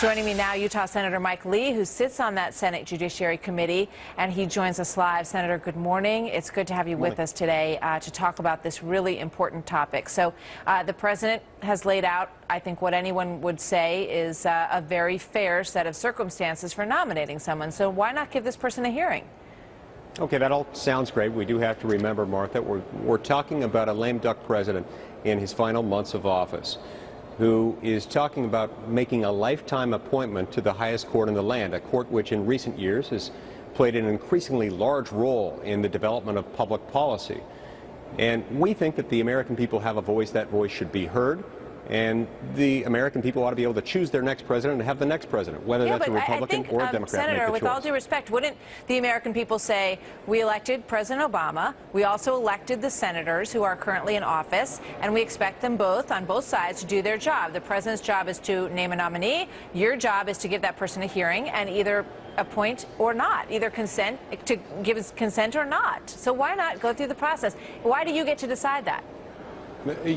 Joining me now, Utah Senator Mike Lee, who sits on that Senate Judiciary Committee, and he joins us live. Senator, good morning. It's good to have you with us today to talk about this really important topic. So the president has laid out, I think, what anyone would say is a very fair set of circumstances for nominating someone. So why not give this person a hearing? Okay, that all sounds great. We do have to remember, Martha, we're talking about a lame duck president in his final months of office, who is talking about making a lifetime appointment to the highest court in the land, a court which in recent years has played an increasingly large role in the development of public policy. And we think that the American people have a voice. That voice should be heard. And the American people ought to be able to choose their next president and have the next president, whether that's a Republican or a Democrat. Senator, with all due respect, wouldn't the American people say, we elected President Obama, we also elected the senators who are currently in office, and we expect them both, on both sides, to do their job. The president's job is to name a nominee. Your job is to give that person a hearing and either appoint or not, either give his consent or not. So why not go through the process? Why do you get to decide that?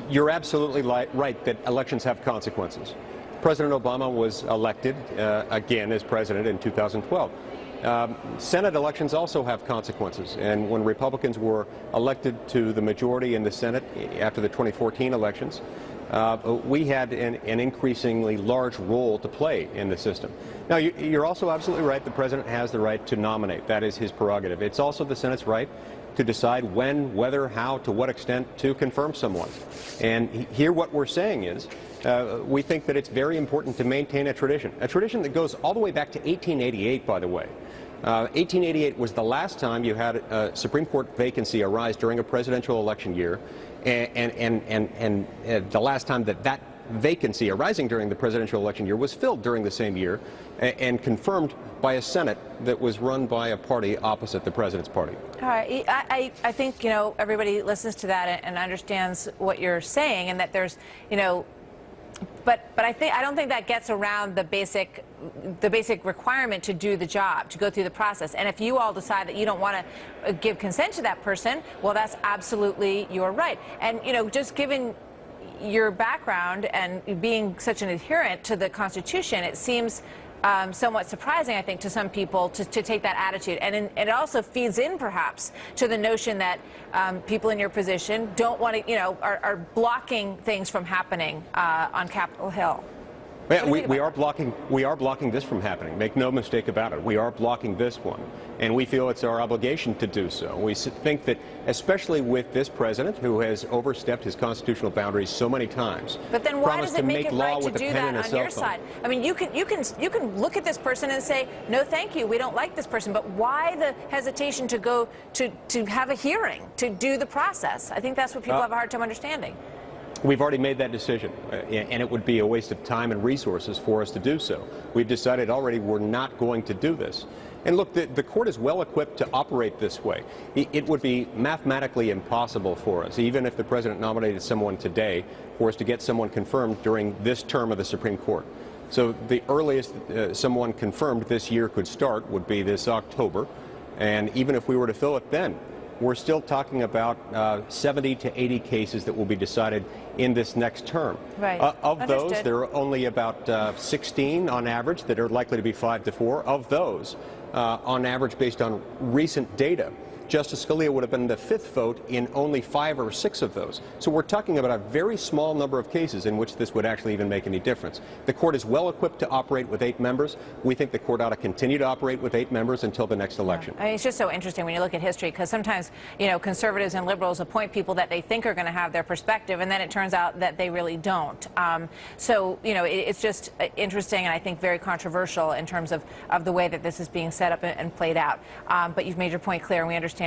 You're absolutely right that elections have consequences. President Obama was elected again as president in 2012. Senate elections also have consequences, and when Republicans were elected to the majority in the Senate after the 2014 elections, we had an increasingly large role to play in the system. Now, you're also absolutely right. The president has the right to nominate. That is his prerogative. It's also the Senate's right to decide when, whether, how, to what extent to confirm someone. And here what we're saying is we think that it's very important to maintain a tradition that goes all the way back to 1888, by the way. 1888 was the last time you had a Supreme Court vacancy arise during a presidential election year, and the last time that vacancy arising during the presidential election year was filled during the same year and confirmed by a Senate that was run by a party opposite the president's party. All right. I think, everybody listens to that and understands what you're saying, and that there's, but I don't think that gets around the basic requirement to do the job, to go through the process. And if you all decide that you don't want to give consent to that person, well, that's absolutely your right. And, just given your background and being such an adherent to the Constitution, it seems somewhat surprising, I think, to some people to take that attitude. And it also feeds in, perhaps, to the notion that people in your position don't want to, are blocking things from happening on Capitol Hill. Yeah, we are blocking this from happening. Make no mistake about it. We are blocking this one, and we feel it's our obligation to do so. We think that, especially with this president who has overstepped his constitutional boundaries so many times, but then why does it make it right to do that on your side? I mean, you can look at this person and say, no, thank you, we don't like this person. But why the hesitation to go to have a hearing, to do the process? I think that's what people have a hard time understanding. We've already made that decision, and it would be a waste of time and resources for us to do so. We've decided already we're not going to do this. And look, the court is well equipped to operate this way. It would be mathematically impossible for us, even if the president nominated someone today, for us to get someone confirmed during this term of the Supreme Court. So the earliest someone confirmed this year could start would be this October, and even if we were to fill it then, we're still talking about 70 to 80 cases that will be decided in this next term. Right. Of those, there are only about 16 on average that are likely to be 5 to 4. Of those, on average, based on recent data, Justice Scalia would have been the 5th vote in only 5 or 6 of those. So we're talking about a very small number of cases in which this would actually even make any difference. The court is well equipped to operate with 8 members. We think the court ought to continue to operate with 8 members until the next election. I mean, it's just so interesting when you look at history, because sometimes, conservatives and liberals appoint people that they think are going to have their perspective, and then it turns out that they really don't. So, it's just interesting, and I think very controversial in terms of the way that this is being set up and played out. But you've made your point clear, and we understand